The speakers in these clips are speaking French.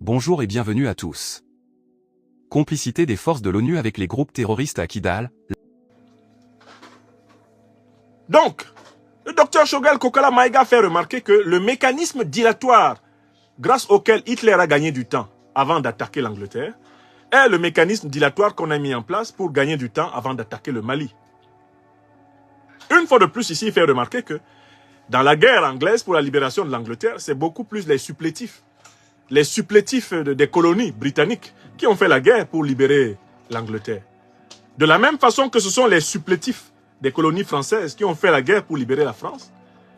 Bonjour et bienvenue à tous. Complicité des forces de l'ONU avec les groupes terroristes à Kidal. Donc, le docteur Choguel Kokala Maïga fait remarquer que le mécanisme dilatoire grâce auquel Hitler a gagné du temps avant d'attaquer l'Angleterre est le mécanisme dilatoire qu'on a mis en place pour gagner du temps avant d'attaquer le Mali. Une fois de plus ici, il fait remarquer que dans la guerre anglaise pour la libération de l'Angleterre, c'est beaucoup plus les supplétifs des colonies britanniques qui ont fait la guerre pour libérer l'Angleterre. De la même façon que ce sont les supplétifs des colonies françaises qui ont fait la guerre pour libérer la France,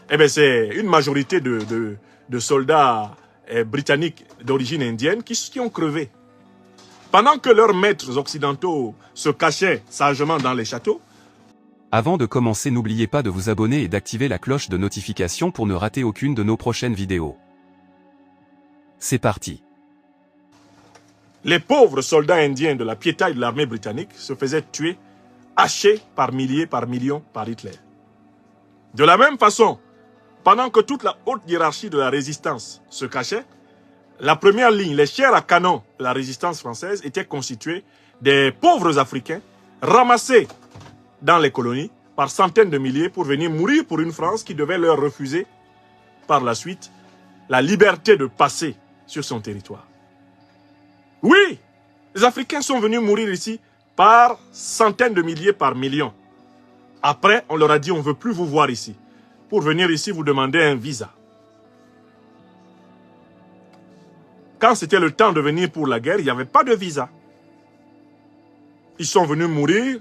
eh bien c'est une majorité de soldats britanniques d'origine indienne qui ont crevé. Pendant que leurs maîtres occidentaux se cachaient sagement dans les châteaux. Avant de commencer, n'oubliez pas de vous abonner et d'activer la cloche de notification pour ne rater aucune de nos prochaines vidéos. C'est parti. Les pauvres soldats indiens de la piétaille de l'armée britannique se faisaient tuer, hachés par milliers, par millions, par Hitler. De la même façon, pendant que toute la haute hiérarchie de la résistance se cachait, la première ligne, les chairs à canon de la résistance française étaient constituées des pauvres Africains ramassés dans les colonies par centaines de milliers pour venir mourir pour une France qui devait leur refuser par la suite la liberté de passer sur son territoire. Oui, les Africains sont venus mourir ici par centaines de milliers, par millions. Après, on leur a dit, on ne veut plus vous voir ici. Pour venir ici, vous demandez un visa. Quand c'était le temps de venir pour la guerre, il n'y avait pas de visa. Ils sont venus mourir.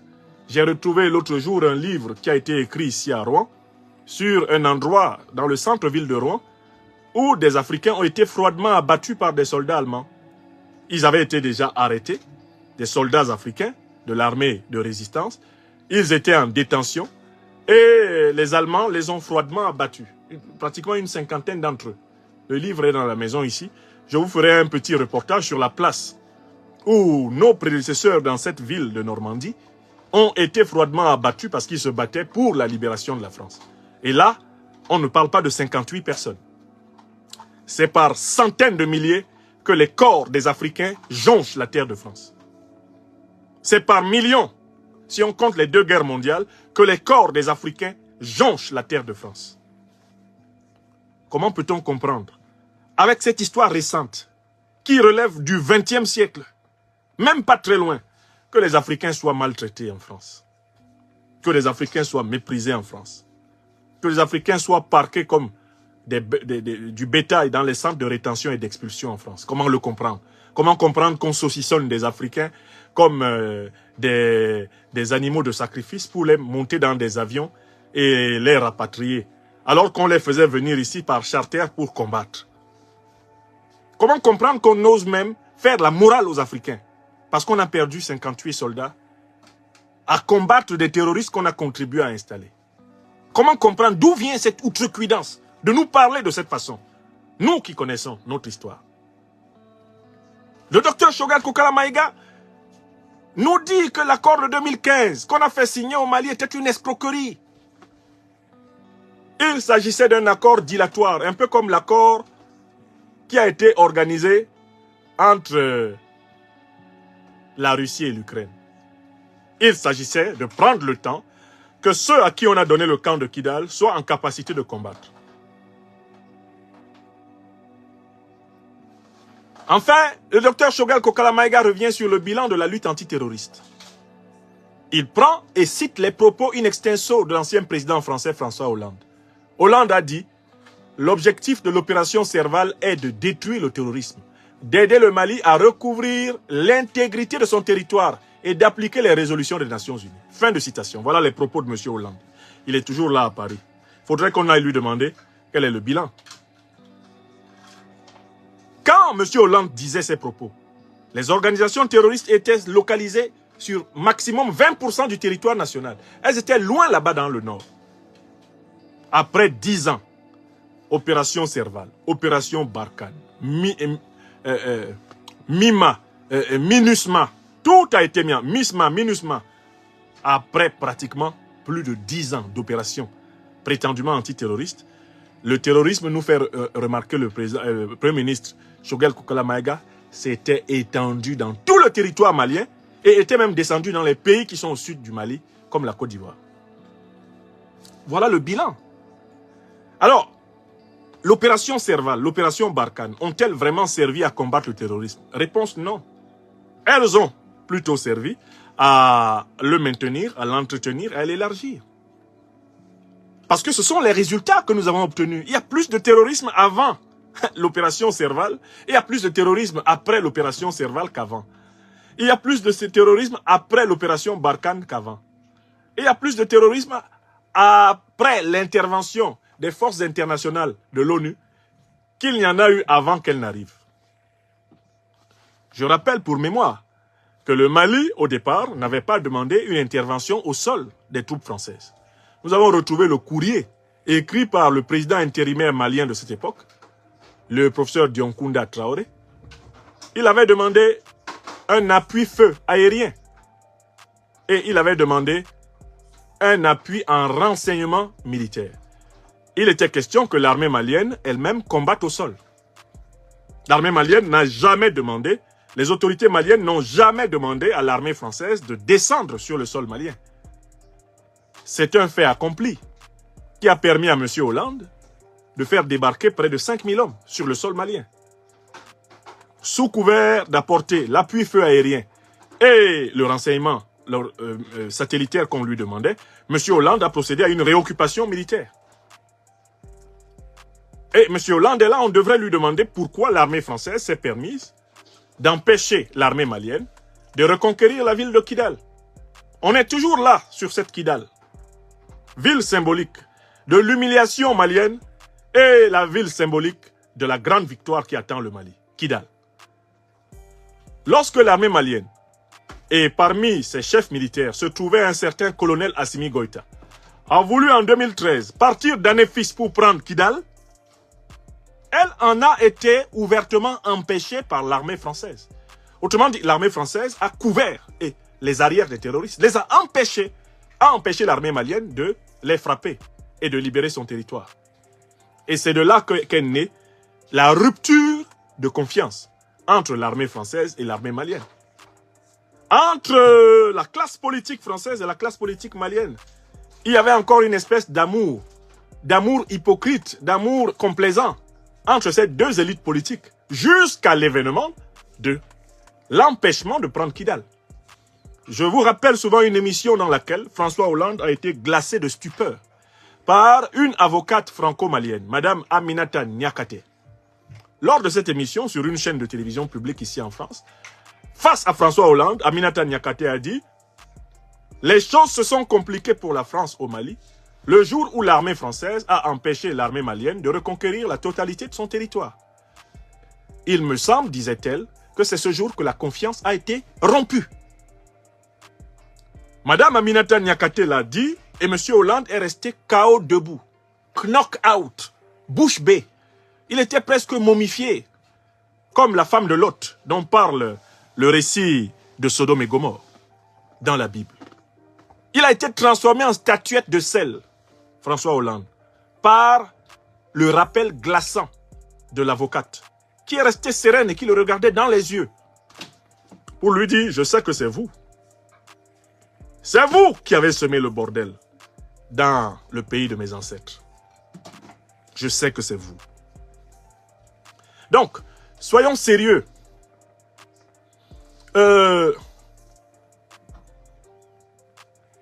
J'ai retrouvé l'autre jour un livre qui a été écrit ici à Rouen, sur un endroit dans le centre-ville de Rouen, où des Africains ont été froidement abattus par des soldats allemands. Ils avaient été déjà arrêtés, des soldats africains de l'armée de résistance. Ils étaient en détention et les Allemands les ont froidement abattus. Pratiquement une cinquantaine d'entre eux. Le livre est dans la maison ici. Je vous ferai un petit reportage sur la place où nos prédécesseurs dans cette ville de Normandie ont été froidement abattus parce qu'ils se battaient pour la libération de la France. Et là, on ne parle pas de 58 personnes. C'est par centaines de milliers que les corps des Africains jonchent la terre de France. C'est par millions, si on compte les deux guerres mondiales, que les corps des Africains jonchent la terre de France. Comment peut-on comprendre, avec cette histoire récente, qui relève du XXe siècle, même pas très loin, que les Africains soient maltraités en France, que les Africains soient méprisés en France, que les Africains soient parqués comme du bétail dans les centres de rétention et d'expulsion en France. Comment le comprendre? Comment comprendre qu'on saucissonne des Africains comme des animaux de sacrifice pour les monter dans des avions et les rapatrier, alors qu'on les faisait venir ici par charter pour combattre? Comment comprendre qu'on ose même faire la morale aux Africains parce qu'on a perdu 58 soldats à combattre des terroristes qu'on a contribué à installer? Comment comprendre d'où vient cette outrecuidance de nous parler de cette façon, nous qui connaissons notre histoire? Le docteur Choguel Kokala Maïga nous dit que l'accord de 2015 qu'on a fait signer au Mali était une escroquerie. Il s'agissait d'un accord dilatoire, un peu comme l'accord qui a été organisé entre la Russie et l'Ukraine. Il s'agissait de prendre le temps que ceux à qui on a donné le camp de Kidal soient en capacité de combattre. Enfin, le docteur Choguel Kokala Maïga revient sur le bilan de la lutte antiterroriste. Il prend et cite les propos in extenso de l'ancien président français François Hollande. Hollande a dit « L'objectif de l'opération Serval est de détruire le terrorisme, d'aider le Mali à recouvrir l'intégrité de son territoire et d'appliquer les résolutions des Nations Unies. » Fin de citation. Voilà les propos de M. Hollande. Il est toujours là à Paris. Il faudrait qu'on aille lui demander quel est le bilan. Quand M. Hollande disait ces propos, les organisations terroristes étaient localisées sur maximum 20% du territoire national. Elles étaient loin là-bas dans le nord. Après 10 ans, opération Serval, opération Barkhane, MIMA, MINUSMA, tout a été mis en MISMA, MINUSMA. Après pratiquement plus de 10 ans d'opération prétendument antiterroriste, le terrorisme nous fait remarquer le Premier ministre Choguel Kokala Maïga s'était étendu dans tout le territoire malien et était même descendu dans les pays qui sont au sud du Mali, comme la Côte d'Ivoire. Voilà le bilan. Alors, l'opération Serval, l'opération Barkhane, ont-elles vraiment servi à combattre le terrorisme? Réponse non. Elles ont plutôt servi à le maintenir, à l'entretenir, à l'élargir. Parce que ce sont les résultats que nous avons obtenus. Il y a plus de terrorisme avant l'opération Serval, et il y a plus de terrorisme après l'opération Serval qu'avant. Il y a plus de terrorisme après l'opération Barkhane qu'avant. Et il y a plus de terrorisme après l'intervention des forces internationales de l'ONU qu'il n'y en a eu avant qu'elles n'arrivent. Je rappelle pour mémoire que le Mali, au départ, n'avait pas demandé une intervention au sol des troupes françaises. Nous avons retrouvé le courrier écrit par le président intérimaire malien de cette époque, le professeur Dioncounda Traoré. Il avait demandé un appui-feu aérien et il avait demandé un appui en renseignement militaire. Il était question que l'armée malienne elle-même combatte au sol. L'armée malienne n'a jamais demandé, les autorités maliennes n'ont jamais demandé à l'armée française de descendre sur le sol malien. C'est un fait accompli qui a permis à M. Hollande de faire débarquer près de 5000 hommes sur le sol malien. Sous couvert d'apporter l'appui-feu aérien et le renseignement satellitaire qu'on lui demandait, M. Hollande a procédé à une réoccupation militaire. Et M. Hollande est là, on devrait lui demander pourquoi l'armée française s'est permise d'empêcher l'armée malienne de reconquérir la ville de Kidal. On est toujours là, sur cette Kidal. Ville symbolique de l'humiliation malienne et la ville symbolique de la grande victoire qui attend le Mali, Kidal. Lorsque l'armée malienne et parmi ses chefs militaires se trouvait un certain colonel Assimi Goïta, a voulu en 2013 partir d'Anefis pour prendre Kidal, elle en a été ouvertement empêchée par l'armée française. Autrement dit, l'armée française a couvert les arrières des terroristes, les a empêchés, l'armée malienne de les frapper et de libérer son territoire. Et c'est de là qu'est née la rupture de confiance entre l'armée française et l'armée malienne. Entre la classe politique française et la classe politique malienne, il y avait encore une espèce d'amour hypocrite, d'amour complaisant entre ces deux élites politiques, jusqu'à l'événement de l'empêchement de prendre Kidal. Je vous rappelle souvent une émission dans laquelle François Hollande a été glacé de stupeur par une avocate franco-malienne, Madame Aminata Niakate. Lors de cette émission, sur une chaîne de télévision publique ici en France, face à François Hollande, Aminata Niakate a dit « Les choses se sont compliquées pour la France au Mali le jour où l'armée française a empêché l'armée malienne de reconquérir la totalité de son territoire. Il me semble, disait-elle, que c'est ce jour que la confiance a été rompue. » Madame Aminata Niakate l'a dit et M. Hollande est resté KO debout, knock out, bouche bée. Il était presque momifié, comme la femme de Lot dont parle le récit de Sodome et Gomorrhe dans la Bible. Il a été transformé en statuette de sel, François Hollande, par le rappel glaçant de l'avocate, qui est restée sereine et qui le regardait dans les yeux, pour lui dire « Je sais que c'est vous. C'est vous qui avez semé le bordel dans le pays de mes ancêtres. Je sais que c'est vous. » Donc, soyons sérieux.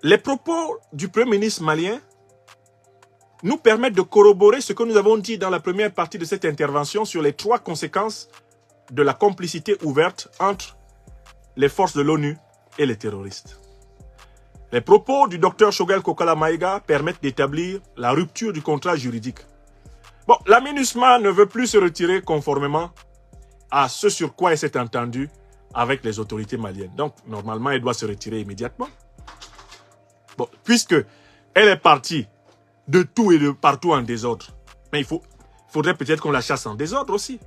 Les propos du Premier ministre malien nous permettent de corroborer ce que nous avons dit dans la première partie de cette intervention sur les 3 conséquences de la complicité ouverte entre les forces de l'ONU et les terroristes. Les propos du docteur Choguel Kokala Maïga permettent d'établir la rupture du contrat juridique. Bon, la MINUSMA ne veut plus se retirer conformément à ce sur quoi elle s'est entendue avec les autorités maliennes. Donc, normalement, elle doit se retirer immédiatement. Bon, puisque elle est partie de tout et de partout en désordre, mais il faudrait peut-être qu'on la chasse en désordre aussi.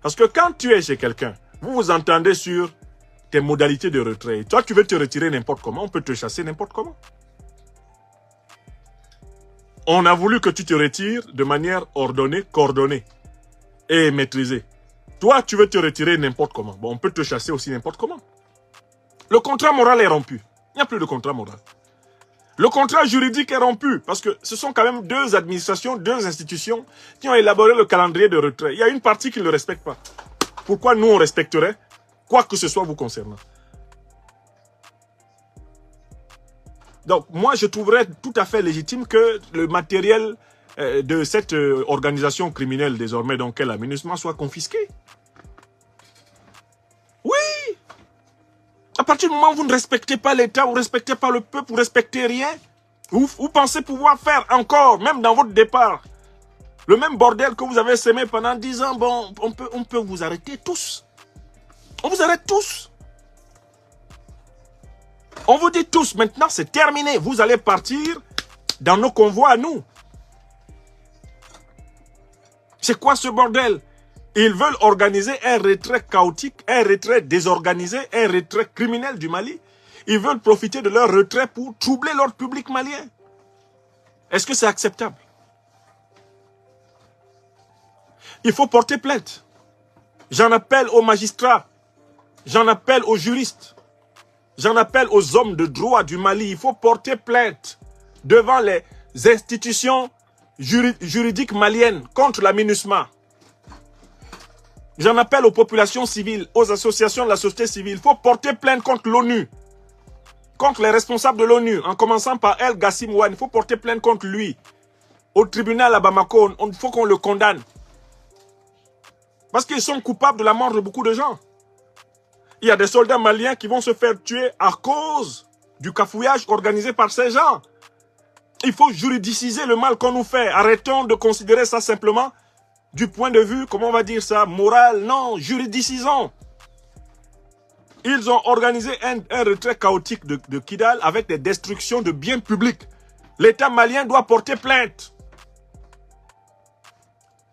Parce que quand tu es chez quelqu'un, vous vous entendez sur tes modalités de retrait. Toi, tu veux te retirer n'importe comment, on peut te chasser n'importe comment. On a voulu que tu te retires de manière ordonnée, coordonnée et maîtrisée. Toi, tu veux te retirer n'importe comment. Bon, on peut te chasser aussi n'importe comment. Le contrat moral est rompu. Il n'y a plus de contrat moral. Le contrat juridique est rompu parce que ce sont quand même deux administrations, deux institutions qui ont élaboré le calendrier de retrait. Il y a une partie qui ne le respecte pas. Pourquoi nous, on respecterait quoi que ce soit vous concernant? Donc, moi, je trouverais tout à fait légitime que le matériel de cette organisation criminelle désormais dans quel aménagement soit confisqué. Oui! À partir du moment où vous ne respectez pas l'État, vous ne respectez pas le peuple, vous ne respectez rien, vous pensez pouvoir faire encore, même dans votre départ, le même bordel que vous avez semé pendant 10 ans, bon, on peut vous arrêter tous. On vous arrête tous. On vous dit tous, maintenant c'est terminé. Vous allez partir dans nos convois à nous. C'est quoi ce bordel? Ils veulent organiser un retrait chaotique, un retrait désorganisé, un retrait criminel du Mali. Ils veulent profiter de leur retrait pour troubler l'ordre public malien. Est-ce que c'est acceptable? Il faut porter plainte. J'en appelle aux magistrats. J'en appelle aux juristes. J'en appelle aux hommes de droit du Mali. Il faut porter plainte devant les institutions juridiques maliennes contre la MINUSMA. J'en appelle aux populations civiles, aux associations de la société civile. Il faut porter plainte contre l'ONU, contre les responsables de l'ONU, en commençant par El Gassim Ouane. Il faut porter plainte contre lui. Au tribunal à Bamako, il faut qu'on le condamne. Parce qu'ils sont coupables de la mort de beaucoup de gens. Il y a des soldats maliens qui vont se faire tuer à cause du cafouillage organisé par ces gens. Il faut juridiciser le mal qu'on nous fait. Arrêtons de considérer ça simplement du point de vue, comment on va dire ça, moral. Non, juridicisons. Ils ont organisé un retrait chaotique de Kidal avec des destructions de biens publics. L'État malien doit porter plainte.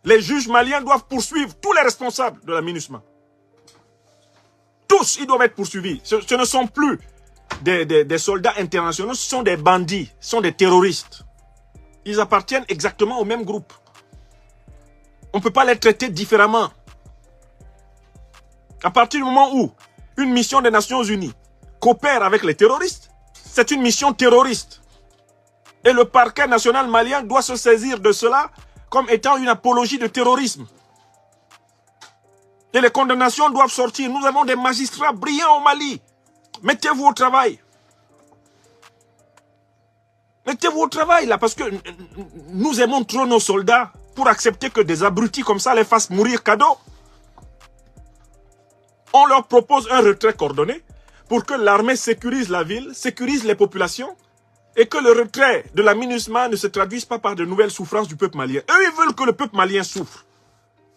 Les juges maliens doivent poursuivre tous les responsables de la MINUSMA. Tous, ils doivent être poursuivis. Ce ne sont plus des soldats internationaux, ce sont des bandits, ce sont des terroristes. Ils appartiennent exactement au même groupe. On ne peut pas les traiter différemment. À partir du moment où une mission des Nations Unies coopère avec les terroristes, c'est une mission terroriste. Et le parquet national malien doit se saisir de cela comme étant une apologie de terrorisme. Et les condamnations doivent sortir. Nous avons des magistrats brillants au Mali. Mettez-vous au travail. Mettez-vous au travail là, parce que nous aimons trop nos soldats pour accepter que des abrutis comme ça les fassent mourir cadeau. On leur propose un retrait coordonné pour que l'armée sécurise la ville, sécurise les populations et que le retrait de la MINUSMA ne se traduise pas par de nouvelles souffrances du peuple malien. Eux, ils veulent que le peuple malien souffre.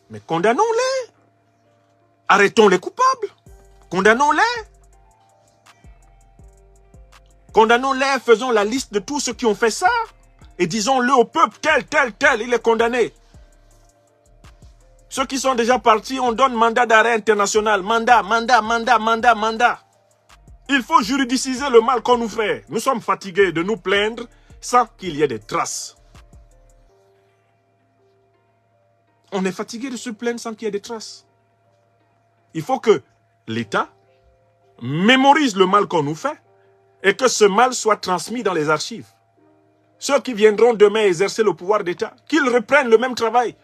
Mais condamnons-les. Arrêtons les coupables. Condamnons-les. Condamnons-les, faisons la liste de tous ceux qui ont fait ça. Et disons-le au peuple, tel, il est condamné. Ceux qui sont déjà partis, on donne mandat d'arrêt international. Mandat. Il faut juridiciser le mal qu'on nous fait. Nous sommes fatigués de nous plaindre sans qu'il y ait des traces. On est fatigué de se plaindre sans qu'il y ait des traces. Il faut que l'État mémorise le mal qu'on nous fait et que ce mal soit transmis dans les archives. Ceux qui viendront demain exercer le pouvoir d'État, qu'ils reprennent le même travail.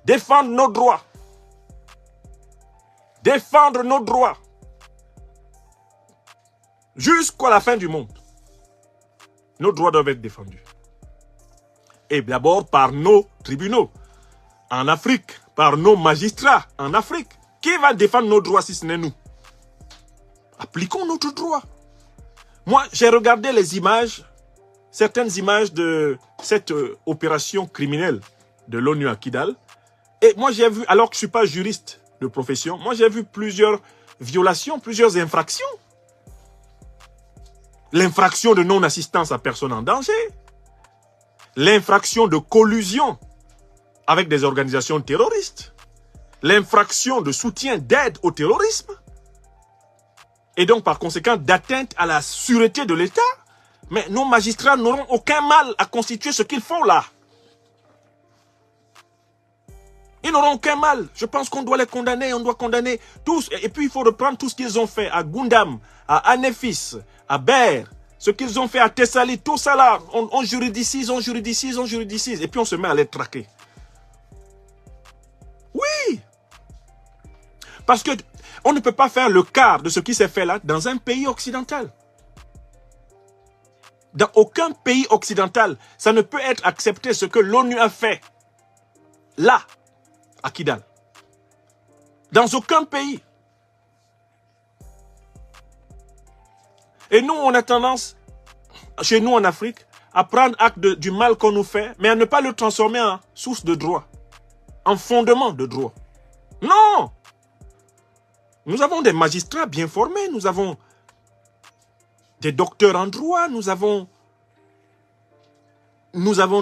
Défendre nos droits. Défendre nos droits. Jusqu'à la fin du monde. Nos droits doivent être défendus. Et d'abord par nos tribunaux. En Afrique, par nos magistrats en Afrique. Qui va défendre nos droits si ce n'est nous? Appliquons notre droit. Moi, j'ai regardé les images, certaines images de cette opération criminelle de l'ONU à Kidal. Et moi, j'ai vu, alors que je ne suis pas juriste de profession, moi, j'ai vu plusieurs violations, plusieurs infractions. L'infraction de non-assistance à personne en danger. L'infraction de collusion avec des organisations terroristes. L'infraction de soutien d'aide au terrorisme. Et donc, par conséquent, d'atteinte à la sûreté de l'État. Mais nos magistrats n'auront aucun mal à constituer ce qu'ils font là. Ils n'auront aucun mal. Je pense qu'on doit les condamner, on doit condamner tous. Et puis il faut reprendre tout ce qu'ils ont fait à Gundam, à Anéphis, à Ber, ce qu'ils ont fait à Thessalie, tout ça là, on juridicise, on juridicise, on juridicise. Et puis on se met à les traquer. Oui. Parce que on ne peut pas faire le quart de ce qui s'est fait là dans un pays occidental. Dans aucun pays occidental, ça ne peut être accepté ce que l'ONU a fait là, à Kidal. Dans aucun pays. Et nous, on a tendance, chez nous en Afrique, à prendre acte du mal qu'on nous fait, mais à ne pas le transformer en source de droit, en fondement de droit. Non! Nous avons des magistrats bien formés, nous avons des docteurs en droit, nous avons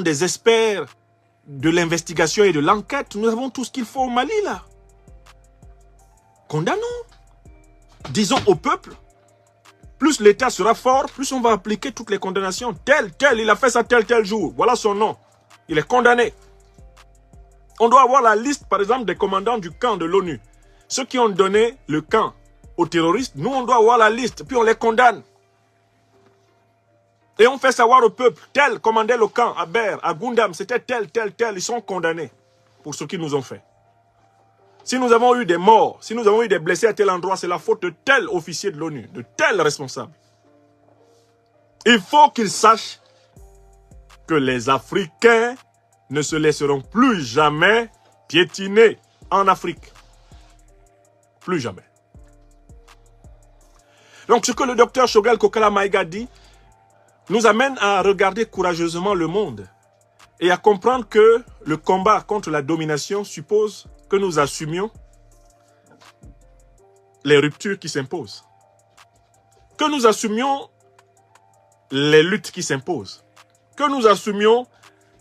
des experts de l'investigation et de l'enquête, nous avons tout ce qu'il faut au Mali là. Condamnons. Disons au peuple, plus l'État sera fort, plus on va appliquer toutes les condamnations. Tel, il a fait ça tel jour, voilà son nom. Il est condamné. On doit avoir la liste, par exemple, des commandants du camp de l'ONU. Ceux qui ont donné le camp aux terroristes, nous, on doit avoir la liste, puis on les condamne. Et on fait savoir au peuple, tel commandait le camp à Ber, à Gundam, c'était tel, ils sont condamnés pour ce qu'ils nous ont fait. Si nous avons eu des morts, si nous avons eu des blessés à tel endroit, c'est la faute de tel officier de l'ONU, de tel responsable. Il faut qu'ils sachent que les Africains ne se laisseront plus jamais piétiner en Afrique. Plus jamais. Donc ce que le docteur Choguel Kokala Maïga dit nous amène à regarder courageusement le monde et à comprendre que le combat contre la domination suppose que nous assumions les ruptures qui s'imposent. Que nous assumions les luttes qui s'imposent. Que nous assumions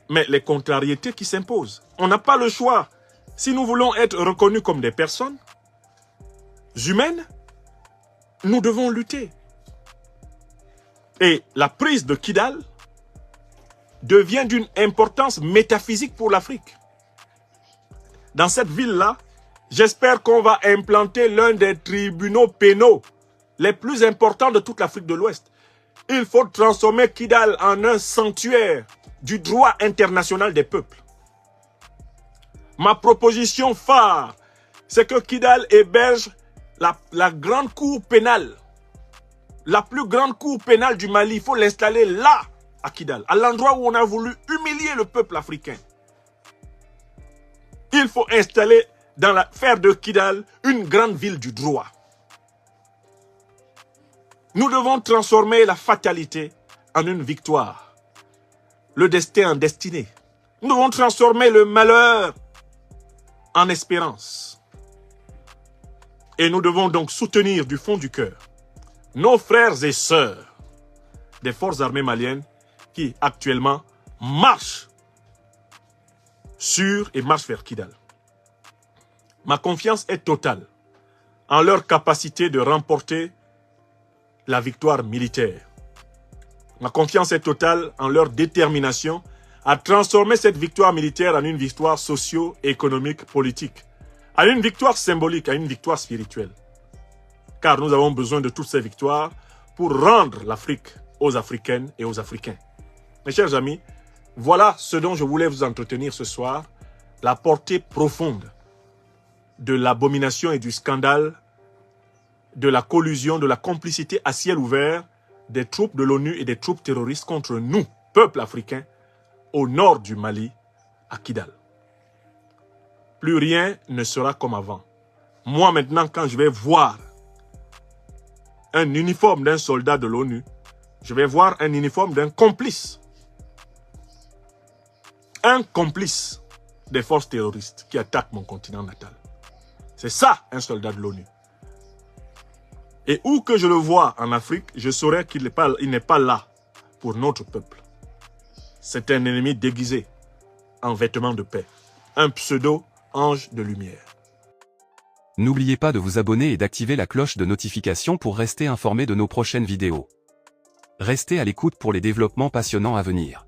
les contrariétés qui s'imposent. On n'a pas le choix. Si nous voulons être reconnus comme des personnes humaines, nous devons lutter. Et la prise de Kidal devient d'une importance métaphysique pour l'Afrique. Dans cette ville-là, j'espère qu'on va implanter l'un des tribunaux pénaux les plus importants de toute l'Afrique de l'Ouest. Il faut transformer Kidal en un sanctuaire du droit international des peuples. Ma proposition phare, c'est que Kidal héberge la grande cour pénale. La plus grande cour pénale du Mali, il faut l'installer là, à Kidal, à l'endroit où on a voulu humilier le peuple africain. Il faut installer, faire de Kidal une grande ville du droit. Nous devons transformer la fatalité en une victoire, le destin en destinée. Nous devons transformer le malheur en espérance. Et nous devons donc soutenir du fond du cœur nos frères et sœurs des forces armées maliennes qui actuellement marchent vers Kidal. Ma confiance est totale en leur capacité de remporter la victoire militaire. Ma confiance est totale en leur détermination à transformer cette victoire militaire en une victoire socio-économique, politique, en une victoire symbolique, en une victoire spirituelle. Car nous avons besoin de toutes ces victoires pour rendre l'Afrique aux Africaines et aux Africains. Mes chers amis, voilà ce dont je voulais vous entretenir ce soir, la portée profonde de l'abomination et du scandale, de la collusion, de la complicité à ciel ouvert des troupes de l'ONU et des troupes terroristes contre nous, peuple africain, au nord du Mali, à Kidal. Plus rien ne sera comme avant. Moi maintenant, quand je vais voir un uniforme d'un soldat de l'ONU, je vais voir un uniforme d'un complice. Un complice des forces terroristes qui attaquent mon continent natal. C'est ça, un soldat de l'ONU. Et où que je le vois en Afrique, je saurai qu'il n'est pas là pour notre peuple. C'est un ennemi déguisé en vêtements de paix. Un pseudo-ange de lumière. N'oubliez pas de vous abonner et d'activer la cloche de notification pour rester informé de nos prochaines vidéos. Restez à l'écoute pour les développements passionnants à venir.